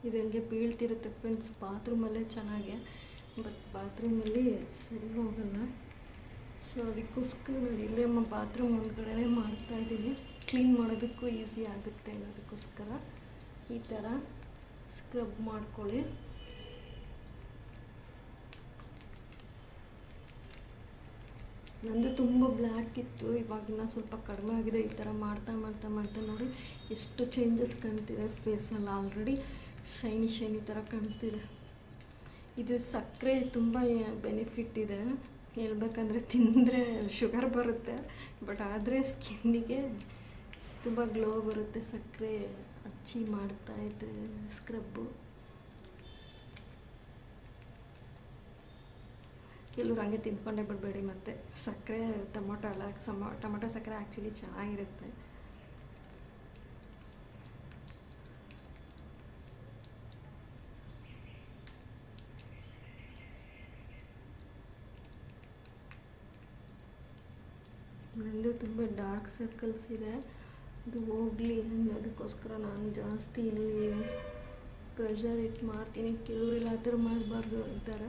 ಇದು ಹಂಗೆ ಬೀಳ್ತಿರುತ್ತೆ ಫ್ರೆಂಡ್ಸ್. ಬಾತ್ರೂಮಲ್ಲೇ ಚೆನ್ನಾಗೆ, ಬಟ್ ಬಾತ್ರೂಮಲ್ಲಿ ಸರಿ ಹೋಗಲ್ಲ. ಸೊ ಅದಕ್ಕೋಸ್ಕರ ನಾನು ಇಲ್ಲೇ ಬಾತ್ರೂಮ್ ಮುಂದ್ಗಡೆ ಮಾಡ್ತಾಯಿದ್ದೀನಿ. ಕ್ಲೀನ್ ಮಾಡೋದಕ್ಕೂ ಈಸಿ ಆಗುತ್ತೆ ಅನ್ನೋದಕ್ಕೋಸ್ಕರ ಈ ಥರ ಸ್ಕ್ರಬ್ ಮಾಡ್ಕೊಳ್ಳಿ. ನಂದು ತುಂಬ ಬ್ಲ್ಯಾಕ್ ಇತ್ತು, ಇವಾಗಿನ್ನ ಸ್ವಲ್ಪ ಕಡಿಮೆ ಆಗಿದೆ. ಈ ಥರ ಮಾಡ್ತಾ ಮಾಡ್ತಾ ಮಾಡ್ತಾ ನೋಡಿ ಎಷ್ಟು ಚೇಂಜಸ್ ಕಾಣ್ತಿದೆ ಫೇಸಲ್ಲಿ. ಆಲ್ರೆಡಿ ಶೈನಿ ಥರ ಕಾಣಿಸ್ತಿದೆ. ಇದು ಸಕ್ಕರೆ ತುಂಬ ಬೆನಿಫಿಟ್ ಇದೆ. ಹೇಳ್ಬೇಕಂದ್ರೆ ತಿಂದರೆ ಶುಗರ್ ಬರುತ್ತೆ, ಬಟ್ ಆದರೆ ಸ್ಕಿನ್ನಿಗೆ ತುಂಬ ಗ್ಲೋ ಬರುತ್ತೆ ಸಕ್ಕರೆ ಹಚ್ಚಿ ಮಾಡ್ತಾಯಿದ್ರೆ ಸ್ಕ್ರಬ್ಬು. ಕೆಲವ್ರು ಹಂಗೆ ತಿಂದ್ಕೊಂಡೇ ಬಿಡಬೇಡಿ. ಮತ್ತು ಸಕ್ಕರೆ ಟೊಮೊಟೊ ಅಲ್ಲ, ಟೊಮೊಟೊ ಸಕ್ಕರೆ ಆ್ಯಕ್ಚುಲಿ ಚೆನ್ನಾಗಿರುತ್ತೆ. ನಂದು ತುಂಬ ಡಾರ್ಕ್ ಸರ್ಕಲ್ಸ್ ಇದೆ, ಅದು ಹೋಗಲಿ ಅನ್ನೋದಕ್ಕೋಸ್ಕರ ನಾನು ಜಾಸ್ತಿ ಇಲ್ಲಿ ಪ್ರೆಷರ್ ಇಟ್ಟು ಮಾಡ್ತೀನಿ. ಕೆಲವರೆಲ್ಲ ಆ ಥರ ಮಾಡಬಾರ್ದು ಅಂತಾರೆ.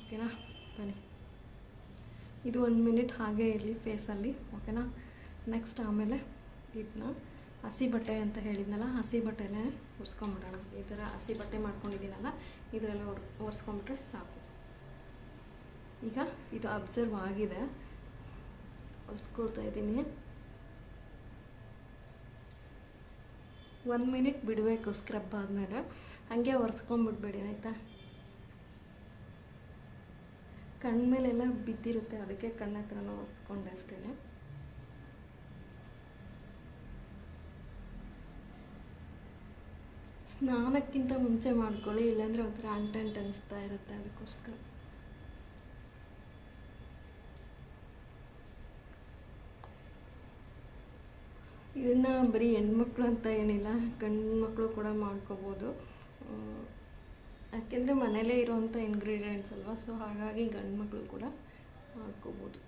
ಓಕೆನಾ? ಬನ್ನಿ. ಇದು 1 ಮಿನಿಟ್ ಹಾಗೇ ಇರಲಿ ಫೇಸಲ್ಲಿ, ಓಕೆನಾ. ನೆಕ್ಸ್ಟ್ ಆಮೇಲೆ ಇದನ್ನ ಹಸಿ ಬಟ್ಟೆ ಅಂತ ಹೇಳಿದ್ನಲ್ಲ, ಹಸಿ ಬಟ್ಟೆಲೇ ಒರೆಸ್ಕೊಂಬಿಡೋಣ. ಈ ಥರ ಹಸಿ ಬಟ್ಟೆ ಮಾಡ್ಕೊಂಡಿದ್ದೀನಲ್ಲ, ಇದರಲ್ಲಿ ಒರೆಸ್ಕೊಂಬಿಟ್ರೆ ಸಾಕು. ಈಗ ಇದು ಅಬ್ಸರ್ವ್ ಆಗಿದೆ, ಒರೆಸ್ಕೊಳ್ತಾ ಇದ್ದೀನಿ. 1 ಮಿನಿಟ್ ಬಿಡಬೇಕು ಸ್ಕ್ರಬ್ ಆದಮೇಲೆ, ಹಾಗೆ ಒರೆಸ್ಕೊಂಬಿಡ್ಬೇಡಿ ಆಯಿತಾ. ಕಣ್ಮೇಲೆಲ್ಲ ಬಿದ್ದಿರುತ್ತೆ, ಅದಕ್ಕೆ ಕಣ್ಣ ಹತ್ರನೂ ಒರೆಸ್ಕೊಂಡೆ ಅಷ್ಟೇ. ಸ್ನಾನಕ್ಕಿಂತ ಮುಂಚೆ ಮಾಡ್ಕೊಳ್ಳಿ, ಇಲ್ಲಾಂದರೆ ಒಂಥರ ಅಂಟಂಟು ಅನಿಸ್ತಾ ಇರುತ್ತೆ, ಅದಕ್ಕೋಸ್ಕರ. ಇದನ್ನು ಬರೀ ಹೆಣ್ಮಕ್ಳು ಅಂತ ಏನಿಲ್ಲ, ಗಂಡು ಮಕ್ಕಳು ಕೂಡ ಮಾಡ್ಕೋಬೋದು. ಯಾಕೆಂದರೆ ಮನೇಲೇ ಇರೋವಂಥ ಇಂಗ್ರೀಡಿಯೆಂಟ್ಸ್ ಅಲ್ವಾ, ಸೊ ಹಾಗಾಗಿ ಗಂಡು ಮಕ್ಕಳು ಕೂಡ ಮಾಡ್ಕೋಬೋದು.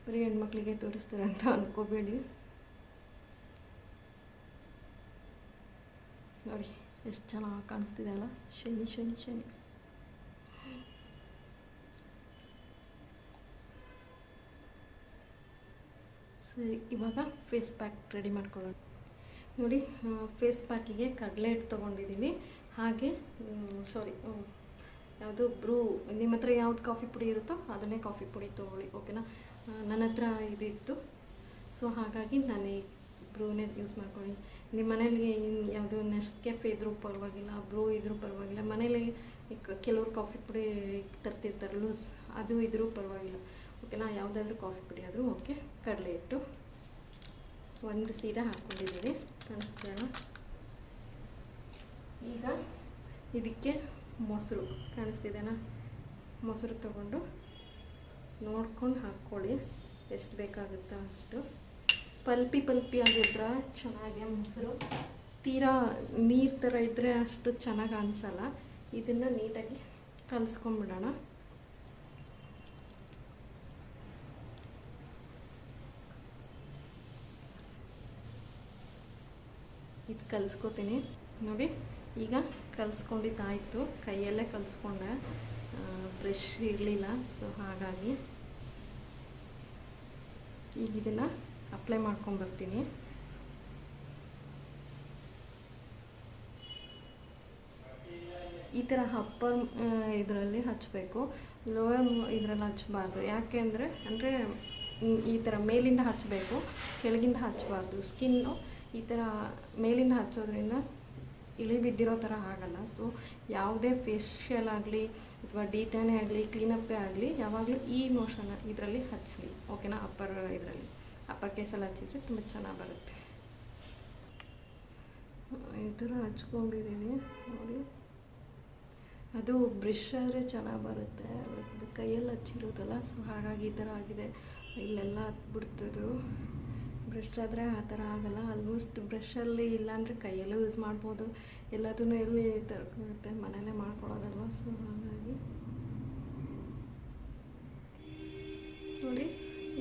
ಬರೀ ಹೆಣ್ಮಕ್ಳಿಗೆ ತೋರಿಸ್ತಾರೆ ಅಂತ ಅಂದ್ಕೋಬೇಡಿ. ನೋಡಿ ಎಷ್ಟು ಚೆನ್ನಾಗಿ ಕಾಣಿಸ್ತಿದೆ ಅಲ್ಲ, ಶನಿ ಶನಿ ಶನಿ. ಸರಿ, ಇವಾಗ ಫೇಸ್ ಪ್ಯಾಕ್ ರೆಡಿ ಮಾಡ್ಕೊಳ್ಳೋಣ. ನೋಡಿ, ಫೇಸ್ ಪ್ಯಾಕಿಗೆ ಕಡಲೆ ಹಿಟ್ಟು ತೊಗೊಂಡಿದ್ದೀನಿ. ಹಾಗೆ ಯಾವುದು ಬ್ರೂ, ನಿಮ್ಮ ಹತ್ರ ಯಾವ್ದು ಕಾಫಿ ಪುಡಿ ಇರುತ್ತೋ ಅದನ್ನೇ ಕಾಫಿ ಪುಡಿ ತೊಗೊಳ್ಳಿ, ಓಕೆನಾ. ನನ್ನ ಹತ್ರ ಇದಿತ್ತು, ಸೊ ಹಾಗಾಗಿ ನಾನು ಬ್ರೂನೇ ಯೂಸ್ ಮಾಡ್ಕೊಳ್ಳಿ. ನಿಮ್ಮ ಮನೇಲಿ ಯಾವುದು ನೆಸ್ಕೆಫೆ ಇದ್ರೂ ಪರವಾಗಿಲ್ಲ, ಬ್ರೂ ಇದ್ರೂ ಪರವಾಗಿಲ್ಲ. ಮನೇಲಿ ಕೆಲವರು ಕಾಫಿ ಪುಡಿ ತರ್ತಿರ್ತಾರೆ ಲೂಸ್, ಅದು ಇದ್ರೂ ಪರವಾಗಿಲ್ಲ, ಓಕೆನಾ. ಯಾವುದಾದ್ರೂ ಕಾಫಿ ಪುಡಿ ಆದರೂ ಓಕೆ. ಕಡಲೆ ಹಿಟ್ಟು 1 ಸೀರೆ ಹಾಕ್ಕೊಂಡಿದ್ದೀನಿ, ಕಾಣಿಸ್ತೀರ. ಈಗ ಇದಕ್ಕೆ ಮೊಸರು ಕಾಣಿಸ್ತಿದೆನಾ, ಮೊಸರು ತಗೊಂಡು ನೋಡ್ಕೊಂಡು ಹಾಕ್ಕೊಳ್ಳಿ, ಎಷ್ಟು ಬೇಕಾಗುತ್ತೋ ಅಷ್ಟು. ಪಲ್ಪಿ ಆಗಿದ್ರೆ ಚೆನ್ನಾಗಿ, ಮೊಸರು ತೀರಾ ನೀರು ಥರ ಇದ್ದರೆ ಅಷ್ಟು ಚೆನ್ನಾಗಿ ಅನಿಸಲ್ಲ. ಇದನ್ನು ನೀಟಾಗಿ ಕಲಿಸ್ಕೊಂಬಿಡೋಣ. ಇದು ಕಲಿಸ್ಕೊತೀನಿ ನೋಡಿ. ಈಗ ಕಲಿಸ್ಕೊಂಡಿದ್ದಾಯಿತು, ಕೈಯಲ್ಲೇ ಕಲಿಸ್ಕೊಂಡೆ, ಬ್ರಷ್ ಇರಲಿಲ್ಲ, ಸೊ ಹಾಗಾಗಿ ಈಗ ಇದನ್ನು ಅಪ್ಲೈ ಮಾಡ್ಕೊಂಬರ್ತೀನಿ. ಈ ಥರ ಅಪ್ಪರ್ ಇದರಲ್ಲಿ ಹಚ್ಚಬೇಕು, ಲೋಯರ್ ಇದರಲ್ಲಿ ಹಚ್ಚಬಾರ್ದು. ಯಾಕೆ ಅಂದರೆ ಈ ಥರ ಮೇಲಿಂದ ಹಚ್ಚಬೇಕು, ಕೆಳಗಿಂದ ಹಚ್ಚಬಾರ್ದು. ಸ್ಕಿನ್ನು ಈ ಥರ ಮೇಲಿಂದ ಹಚ್ಚೋದ್ರಿಂದ ಇಳಿ ಬಿದ್ದಿರೋ ಥರ ಆಗಲ್ಲ. ಸೊ ಯಾವುದೇ ಫೇಶಿಯಲ್ ಆಗಲಿ ಅಥವಾ ಡಿಟ್ಯಾನೇ ಆಗಲಿ ಕ್ಲೀನಪ್ಪೇ ಆಗಲಿ ಯಾವಾಗಲೂ ಈ ಮೋಷನ್ ಇದರಲ್ಲಿ ಹಚ್ಚಲಿ, ಓಕೆನಾ. ಅಪ್ಪರ್ ಕೇಸಲ್ಲಿ ಹಚ್ಚಿದ್ರೆ ತುಂಬ ಚೆನ್ನಾಗಿ ಬರುತ್ತೆ. ಈ ಥರ ಹಚ್ಕೊಂಡಿದ್ದೀನಿ ನೋಡಿ. ಅದು ಬ್ರಷ್ ಆದರೆ ಚೆನ್ನಾಗಿ ಬರುತ್ತೆ, ಕೈಯಲ್ಲಿ ಹಚ್ಚಿರೋದಲ್ಲ, ಸೊ ಹಾಗಾಗಿ ಈ ಥರ ಆಗಿದೆ. ಇಲ್ಲೆಲ್ಲ ಹತ್ಬಿಡ್ತದು. ಬ್ರಷ್ ಆದರೆ ಆ ಥರ ಆಗೋಲ್ಲ. ಆಲ್ಮೋಸ್ಟ್ ಬ್ರಷಲ್ಲಿ ಇಲ್ಲಾಂದರೆ ಕೈಯಲ್ಲೂ ಯೂಸ್ ಮಾಡ್ಬೋದು. ಎಲ್ಲದನ್ನೂ ಎಲ್ಲಿ ತರ್ಕೊಳುತ್ತೆ, ಮನೆಯಲ್ಲೇ ಮಾಡ್ಕೊಳ್ಳೋದಲ್ವ, ಸೊ ಹಾಗಾಗಿ ನೋಡಿ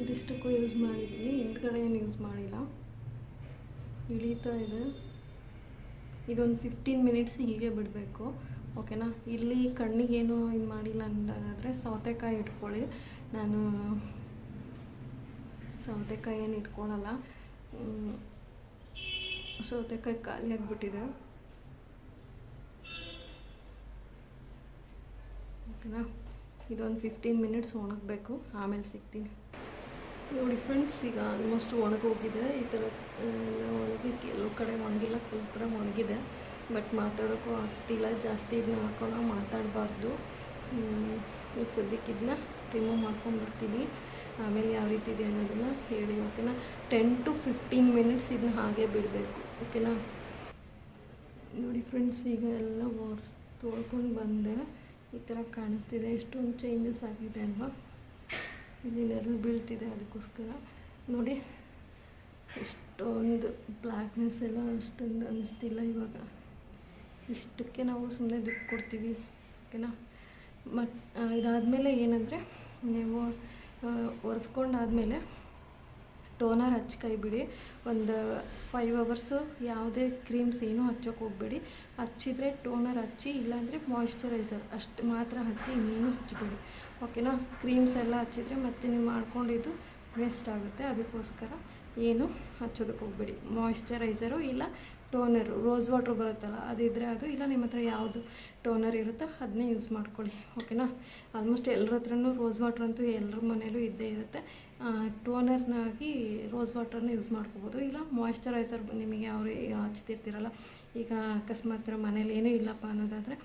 ಇದಿಷ್ಟಕ್ಕೂ ಯೂಸ್ ಮಾಡಿದ್ದೀನಿ, ಹಿಂದ್ಗಡೆ ಏನು ಯೂಸ್ ಮಾಡಿಲ್ಲ. ಇಳೀತಾ ಇದೆ. ಇದೊಂದು 15 ಮಿನಿಟ್ಸ್ ಹೀಗೆ ಬಿಡಬೇಕು, ಓಕೆನಾ. ಇಲ್ಲಿ ಕಣ್ಣಿಗೇನು ಇದು ಮಾಡಿಲ್ಲ ಅಂತಾದರೆ ಸೌತೆಕಾಯಿ ಇಟ್ಕೊಳ್ಳಿ. ನಾನು ಸೌತೆಕಾಯಿ ಏನು ಇಟ್ಕೊಳ್ಳಲ್ಲ, ಸೌತೆಕಾಯಿ ಖಾಲಿ ಆಗಿಬಿಟ್ಟಿದೆ, ಓಕೆನಾ. ಇದೊಂದು 15 ಮಿನಿಟ್ಸ್ ಒಣಗಬೇಕು, ಆಮೇಲೆ ಸಿಗ್ತೀನಿ. ನೋಡಿ ಫ್ರೆಂಡ್ಸ್, ಈಗ ಆಲ್ಮೋಸ್ಟ್ ಒಣಗೋಗಿದೆ. ಈ ಥರ ಎಲ್ಲ ಒಣಗಿ ಕೆಲವು ಕಡೆ ಒಣಗಿಲ್ಲ, ಕೆಲವು ಕಡೆ ಒಣಗಿದೆ. ಬಟ್ ಮಾತಾಡೋಕ್ಕೂ ಆಗ್ತಿಲ್ಲ, ಜಾಸ್ತಿ ಇದನ್ನ ಹಾಕೊಂಡು ಮಾತಾಡಬಾರ್ದು. ಈಗ ಸದ್ಯಕ್ಕೆ ಇದನ್ನ ರಿಮೂವ್ ಮಾಡ್ಕೊಂಡ್ಬರ್ತೀನಿ, ಆಮೇಲೆ ಯಾವ ರೀತಿ ಇದೆ ಅನ್ನೋದನ್ನು ಹೇಳಿ, ಓಕೆನಾ. 10 to 15 ಮಿನಿಟ್ಸ್ ಇದನ್ನ ಹಾಗೆ ಬಿಡಬೇಕು, ಓಕೆನಾ. ನೋಡಿ ಫ್ರೆಂಡ್ಸ್, ಈಗ ಎಲ್ಲ ತೊಳ್ಕೊಂಡು ಬಂದೆ. ಈ ಥರ ಕಾಣಿಸ್ತಿದೆ, ಎಷ್ಟೊಂದು ಚೇಂಜಸ್ ಆಗಿದೆ ಅಲ್ವಾ. ಇಲ್ಲಿ ನೆರಳು ಬೀಳ್ತಿದೆ, ಅದಕ್ಕೋಸ್ಕರ ನೋಡಿ ಎಷ್ಟೊಂದು ಬ್ಲ್ಯಾಕ್ನೆಸ್ ಎಲ್ಲ ಅಷ್ಟೊಂದು ಅನ್ನಿಸ್ತಿಲ್ಲ ಇವಾಗ. ಇಷ್ಟಕ್ಕೆ ನಾವು ಸುಮ್ಮನೆ ದುಡ್ಡು ಕೊಡ್ತೀವಿ, ಓಕೆನಾ. ಇದಾದಮೇಲೆ ಏನಂದರೆ, ನೀವು ಒರೆಸ್ಕೊಂಡಾದಮೇಲೆ ಟೋನರ್ ಹಚ್ಚಿ ಕೈ ಬಿಡಿ. ಒಂದು 5 ಅವರ್ಸು ಯಾವುದೇ ಕ್ರೀಮ್ಸ್ ಏನೂ ಹಚ್ಚೋಕೆ ಹೋಗಬೇಡಿ. ಹಚ್ಚಿದರೆ ಟೋನರ್ ಹಚ್ಚಿ, ಇಲ್ಲಾಂದರೆ ಮಾಯಿಶ್ಚರೈಸರ್ ಅಷ್ಟು ಮಾತ್ರ ಹಚ್ಚಿ, ಇನ್ನೇನು ಹಚ್ಚಬೇಡಿ, ಓಕೆನಾ. ಕ್ರೀಮ್ಸ್ ಎಲ್ಲ ಹಚ್ಚಿದರೆ ಮತ್ತೆ ನೀವು ಮಾಡ್ಕೊಂಡಿದ್ದು ವೇಸ್ಟ್ ಆಗುತ್ತೆ. ಅದಕ್ಕೋಸ್ಕರ ಏನು ಹಚ್ಚೋದಕ್ಕೆ ಹೋಗ್ಬೇಡಿ. ಮಾಯಿಶ್ಚರೈಸರು ಇಲ್ಲ ಟೋನರು, ರೋಸ್ ವಾಟ್ರ್ ಬರುತ್ತಲ್ಲ ಅದಿದ್ದರೆ ಅದು, ಇಲ್ಲ ನಿಮ್ಮ ಹತ್ರ ಯಾವುದು ಟೋನರ್ ಇರುತ್ತೋ ಅದನ್ನೇ ಯೂಸ್ ಮಾಡ್ಕೊಳ್ಳಿ. ಓಕೆನಾ. ಆಲ್ಮೋಸ್ಟ್ ಎಲ್ಲರ ಹತ್ರನೂ ರೋಸ್ ವಾಟ್ರ್ ಅಂತೂ ಎಲ್ಲರ ಮನೇಲೂ ಇದ್ದೇ ಇರುತ್ತೆ. ಟೋನರ್ನಾಗಿ ರೋಸ್ ವಾಟ್ರನ್ನ ಯೂಸ್ ಮಾಡ್ಕೋಬೋದು, ಇಲ್ಲ ಮಾಯಿಶ್ಚರೈಸರ್ ನಿಮಗೆ ಅವರು ಹಚ್ತಿರ್ತೀರಲ್ಲ. ಈಗ ಅಕಸ್ಮಾತ್ ಮನೇಲಿ ಏನೂ ಇಲ್ಲಪ್ಪ ಅನ್ನೋದಾದರೆ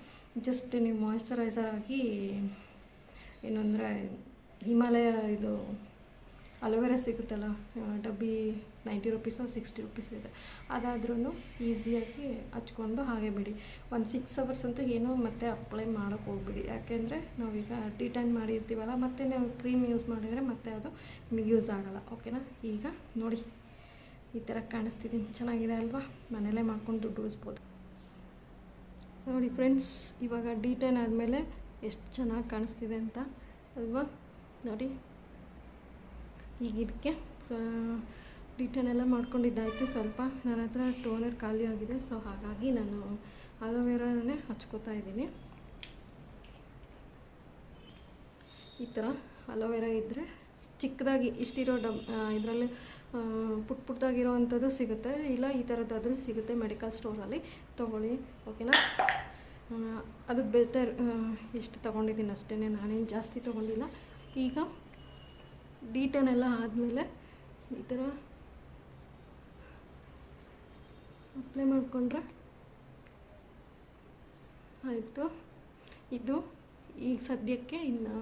ಜಸ್ಟ್ ನೀವು ಮಾಯಿಶ್ಚರೈಸರ್ ಆಗಿ ಏನು ಅಂದರೆ ಹಿಮಾಲಯ ಇದು ಅಲೋವೆರಾ ಸಿಗುತ್ತಲ್ಲ, ಡಬ್ಬಿ 90 ರುಪೀಸೋ 60 ರುಪೀಸ್ ಇದೆ, ಅದಾದ್ರೂ ಈಸಿಯಾಗಿ ಹಚ್ಕೊಂಡು ಹಾಗೆ ಬಿಡಿ. ಒಂದು 6 ಅವರ್ಸ್ ಅಂತೂ ಏನೋ ಮತ್ತೆ ಅಪ್ಲೈ ಮಾಡೋಕ್ಕೆ ಹೋಗ್ಬಿಡಿ. ಯಾಕೆಂದರೆ ನಾವೀಗ ಡಿಟೈನ್ ಮಾಡಿರ್ತೀವಲ್ಲ, ಮತ್ತು ನಾವು ಕ್ರೀಮ್ ಯೂಸ್ ಮಾಡಿದರೆ ಮತ್ತೆ ಅದು ನಿಮಗೆ ಯೂಸ್ ಆಗೋಲ್ಲ. ಓಕೆನಾ. ಈಗ ನೋಡಿ ಈ ಥರ ಕಾಣಿಸ್ತಿದ್ದೀನಿ, ಚೆನ್ನಾಗಿದೆ ಅಲ್ವಾ? ಮನೇಲೇ ಮಾಡ್ಕೊಂಡು ದುಡ್ಡು ಉಳಿಸ್ಬೋದು. ನೋಡಿ ಫ್ರೆಂಡ್ಸ್, ಇವಾಗ ಡಿಟೈನ್ ಆದಮೇಲೆ ಎಷ್ಟು ಚೆನ್ನಾಗಿ ಕಾಣಿಸ್ತಿದೆ ಅಂತ ಅಲ್ವಾ? ನೋಡಿ ಈಗ ಇದಕ್ಕೆ ಡಿಟೈನ್ ಎಲ್ಲ ಮಾಡ್ಕೊಂಡಿದ್ದಾಯಿತು. ಸ್ವಲ್ಪ ನನ್ನ ಹತ್ರ ಟೋನರ್ ಖಾಲಿ ಆಗಿದೆ, ಸೊ ಹಾಗಾಗಿ ನಾನು ಅಲೋವೆರಾನೇ ಹಚ್ಕೋತಾ ಇದ್ದೀನಿ. ಈ ಥರ ಅಲೋವೆರಾ ಇದ್ದರೆ ಚಿಕ್ಕದಾಗಿ ಇಷ್ಟಿರೋ ಇದರಲ್ಲಿ ಪುಟ್ಟದಾಗಿರೋ ಅಂಥದ್ದು ಸಿಗುತ್ತೆ, ಇಲ್ಲ ಈ ಥರದ್ದಾದರೂ ಸಿಗುತ್ತೆ ಮೆಡಿಕಲ್ ಸ್ಟೋರಲ್ಲಿ, ತೊಗೊಳ್ಳಿ. ಓಕೆನಾ. ಅದು ಬೆಟರ್. ಇಷ್ಟು ತೊಗೊಂಡಿದ್ದೀನಿ ಅಷ್ಟೇ, ನಾನೇನು ಜಾಸ್ತಿ ತೊಗೊಂಡಿಲ್ಲ. ಈಗ ಡಿಟೈನ್ ಎಲ್ಲ ಆದಮೇಲೆ ಈ ಥರ ಅಪ್ಲೈ ಮಾಡಿಕೊಂಡ್ರೆ ಆಯಿತು. ಇದು ಈಗ ಸದ್ಯಕ್ಕೆ ಇನ್ನು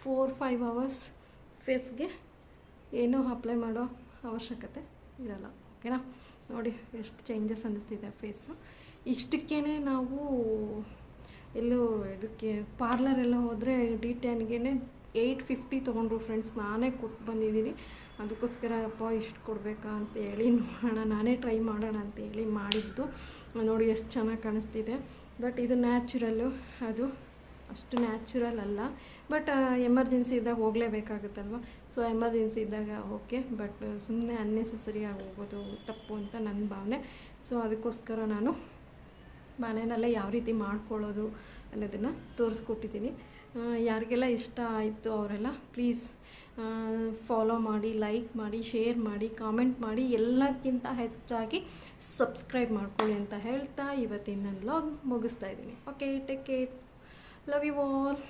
4-5 ಅವರ್ಸ್ ಫೇಸ್ಗೆ ಏನೂ ಅಪ್ಲೈ ಮಾಡೋ ಅವಶ್ಯಕತೆ ಇರಲ್ಲ. ಓಕೆನಾ. ನೋಡಿ ಎಷ್ಟು ಚೇಂಜಸ್ ಅನ್ನಿಸ್ತಿದೆ ಫೇಸು. ಇಷ್ಟಕ್ಕೇ ನಾವು ಎಲ್ಲೂ ಇದಕ್ಕೆ ಪಾರ್ಲರೆಲ್ಲ ಹೋದರೆ ಡಿಟೈನ್ಗೆ 850 ತೊಗೊಂಡ್ರು ಫ್ರೆಂಡ್ಸ್. ನಾನೇ ಕೊಟ್ಟು ಬಂದಿದ್ದೀನಿ. ಅದಕ್ಕೋಸ್ಕರ ಅಪ್ಪ ಇಷ್ಟು ಕೊಡಬೇಕಾ ಅಂತೇಳಿ ನೋಡೋಣ, ನಾನೇ ಟ್ರೈ ಮಾಡೋಣ ಅಂತೇಳಿ ಮಾಡಿದ್ದು. ನೋಡಿ ಎಷ್ಟು ಚೆನ್ನಾಗಿ ಕಾಣಿಸ್ತಿದೆ. ಬಟ್ ಇದು ನ್ಯಾಚುರಲ್ಲು, ಅದು ಅಷ್ಟು ನ್ಯಾಚುರಲ್ ಅಲ್ಲ. ಬಟ್ ಎಮರ್ಜೆನ್ಸಿ ಇದ್ದಾಗ ಹೋಗಲೇಬೇಕಾಗುತ್ತಲ್ವ. ಸೊ ಎಮರ್ಜೆನ್ಸಿ ಇದ್ದಾಗ ಓಕೆ, ಬಟ್ ಸುಮ್ಮನೆ ಅನ್ನೆಸೆಸರಿಯಾಗಿ ಹೋಗೋದು ತಪ್ಪು ಅಂತ ನನ್ನ ಭಾವನೆ. ಸೊ ಅದಕ್ಕೋಸ್ಕರ ನಾನು ಮನೆಯಲ್ಲೇ ಯಾವ ರೀತಿ ಮಾಡ್ಕೊಳ್ಳೋದು ಅನ್ನೋದನ್ನು ತೋರಿಸ್ಕೊಟ್ಟಿದ್ದೀನಿ. ಯಾರಿಗೆಲ್ಲ ಇಷ್ಟ ಆಯಿತು ಅವರೆಲ್ಲ ಪ್ಲೀಸ್ ಫಾಲೋ ಮಾಡಿ, ಲೈಕ್ ಮಾಡಿ, ಶೇರ್ ಮಾಡಿ, ಕಾಮೆಂಟ್ ಮಾಡಿ, ಎಲ್ಲಕ್ಕಿಂತ ಹೆಚ್ಚಾಗಿ ಸಬ್ಸ್ಕ್ರೈಬ್ ಮಾಡ್ಕೊಳ್ಳಿ ಅಂತ ಹೇಳ್ತಾ ಇವತ್ತಿನ ನನ್ನ ವ್ಲಾಗ್ ಮುಗಿಸ್ತಾ ಇದ್ದೀನಿ. Okay, take care, love you all.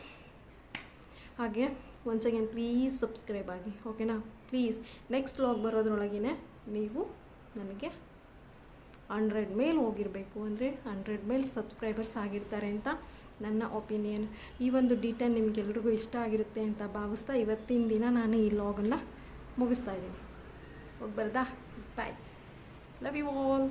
ಹಾಗೆ ಒನ್ಸ್ ಅಗೇನ್ ಪ್ಲೀಸ್ ಸಬ್ಸ್ಕ್ರೈಬ್ ಆಗಿ. ಓಕೆನಾ. ಪ್ಲೀಸ್ ನೆಕ್ಸ್ಟ್ ವ್ಲಾಗ್ ಬರೋದ್ರೊಳಗೆ ನೀವು ನನಗೆ 100 ಮೇಲೆ ಹೋಗಿರಬೇಕು, ಅಂದರೆ 100 ಮೇಲೆ ಸಬ್ಸ್ಕ್ರೈಬರ್ಸ್ ಆಗಿರ್ತಾರೆ ಅಂತ ನನ್ನ ಒಪಿನಿಯನ್. ಈ ಒಂದು ಡಿಟೈಲ್ ನಿಮಗೆಲ್ರಿಗೂ ಇಷ್ಟ ಆಗಿರುತ್ತೆ ಅಂತ ಭಾವಿಸ್ತಾ ಇವತ್ತಿನ ದಿನ ನಾನು ಈ ವ್ಲಾಗನ್ನು ಮುಗಿಸ್ತಾ ಇದ್ದೀನಿ. ಹೋಗಿ ಬರ್ದಾ? ಬಾಯ್, ಲವ್ ಯು ಆಲ್.